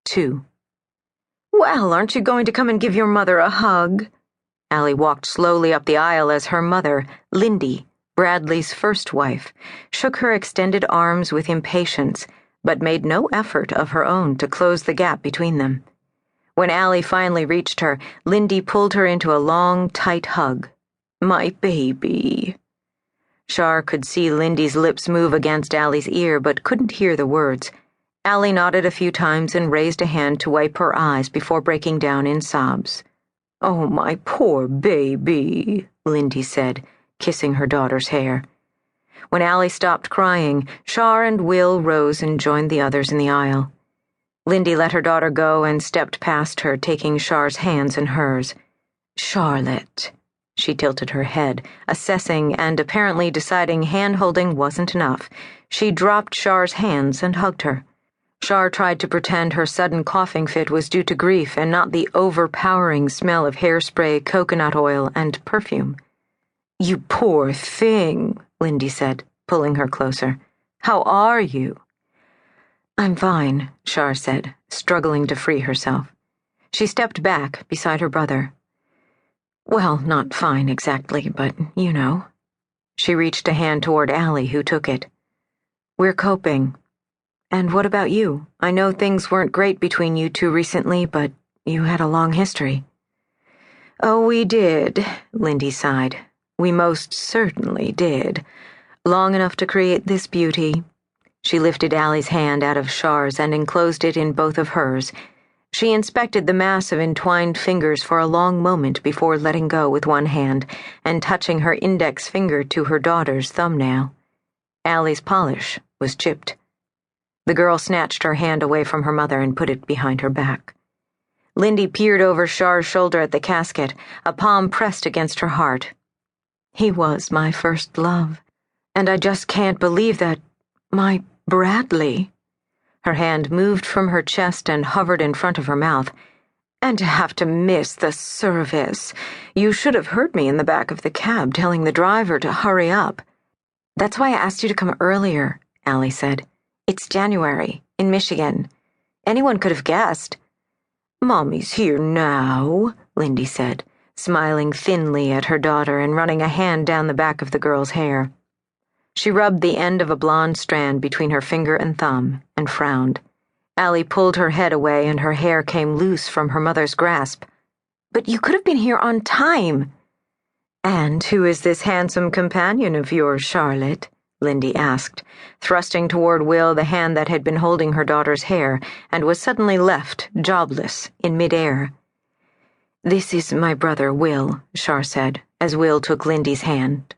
2. "Well, aren't you going to come and give your mother a hug?" Allie walked slowly up the aisle as her mother, Lindy, Bradley's first wife, shook her extended arms with impatience, but made no effort of her own to close the gap between them. When Allie finally reached her, Lindy pulled her into a long, tight hug. "My baby." Char could see Lindy's lips move against Allie's ear, but couldn't hear the words. Allie nodded a few times and raised a hand to wipe her eyes before breaking down in sobs. "Oh, my poor baby," Lindy said, kissing her daughter's hair. When Allie stopped crying, Char and Will rose and joined the others in the aisle. Lindy let her daughter go and stepped past her, taking Char's hands in hers. "Charlotte." She tilted her head, assessing and apparently deciding hand-holding wasn't enough. She dropped Char's hands and hugged her. Char tried to pretend her sudden coughing fit was due to grief and not the overpowering smell of hairspray, coconut oil, and perfume. "You poor thing," Lindy said, pulling her closer. "How are you?" "I'm fine," Char said, struggling to free herself. She stepped back beside her brother. "Well, not fine exactly, but you know." She reached a hand toward Allie, who took it. "We're coping. And what about you? I know things weren't great between you two recently, but you had a long history." "Oh, we did," Lindy sighed. "We most certainly did. Long enough to create this beauty." She lifted Allie's hand out of Char's and enclosed it in both of hers. She inspected the mass of entwined fingers for a long moment before letting go with one hand and touching her index finger to her daughter's thumbnail. Allie's polish was chipped. The girl snatched her hand away from her mother and put it behind her back. Lindy peered over Char's shoulder at the casket, a palm pressed against her heart. "He was my first love, and I just can't believe that my Bradley." Her hand moved from her chest and hovered in front of her mouth. "And to have to miss the service. You should have heard me in the back of the cab telling the driver to hurry up." "That's why I asked you to come earlier," Allie said. "It's January, in Michigan. Anyone could have guessed." "Mommy's here now," Lindy said, smiling thinly at her daughter and running a hand down the back of the girl's hair. She rubbed the end of a blonde strand between her finger and thumb and frowned. Allie pulled her head away and her hair came loose from her mother's grasp. "But you could have been here on time." "And who is this handsome companion of yours, Charlotte?" Lindy asked, thrusting toward Will the hand that had been holding her daughter's hair and was suddenly left, jobless, in midair. "This is my brother, Will," Char said, as Will took Lindy's hand.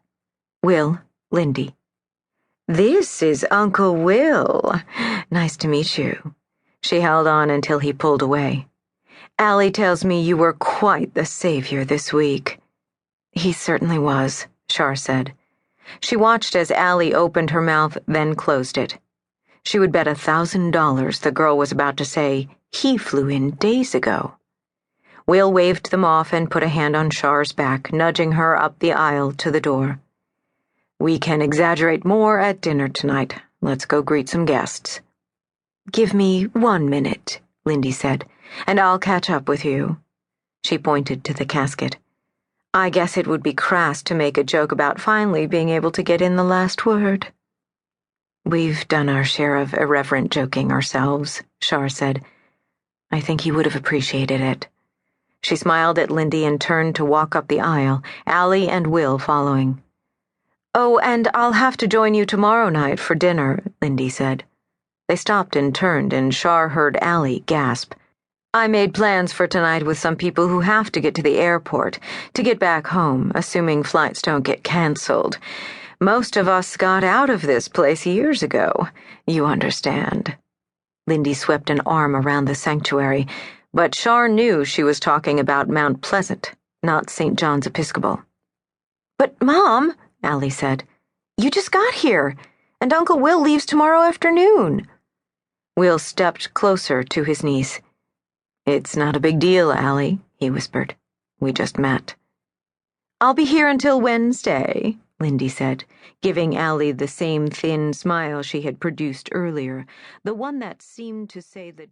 "Will, Lindy." "This is Uncle Will. Nice to meet you." She held on until he pulled away. "Allie tells me you were quite the savior this week." "He certainly was," Char said. She watched as Allie opened her mouth, then closed it. She would bet $1,000 the girl was about to say, "He flew in days ago." Will waved them off and put a hand on Char's back, nudging her up the aisle to the door. "We can exaggerate more at dinner tonight. Let's go greet some guests." "Give me 1 minute," Lindy said, "and I'll catch up with you." She pointed to the casket. "I guess it would be crass to make a joke about finally being able to get in the last word." "We've done our share of irreverent joking ourselves," Char said. "I think he would have appreciated it." She smiled at Lindy and turned to walk up the aisle, Allie and Will following. "Oh, and I'll have to join you tomorrow night for dinner," Lindy said. They stopped and turned, and Char heard Allie gasp. "I made plans for tonight with some people who have to get to the airport, to get back home, assuming flights don't get canceled. Most of us got out of this place years ago. You understand." Lindy swept an arm around the sanctuary, but Char knew she was talking about Mount Pleasant, not St. John's Episcopal. "But, Mom," Allie said, "you just got here, and Uncle Will leaves tomorrow afternoon." Will stepped closer to his niece. "It's not a big deal, Allie," he whispered. "We just met." "I'll be here until Wednesday," Lindy said, giving Allie the same thin smile she had produced earlier, the one that seemed to say the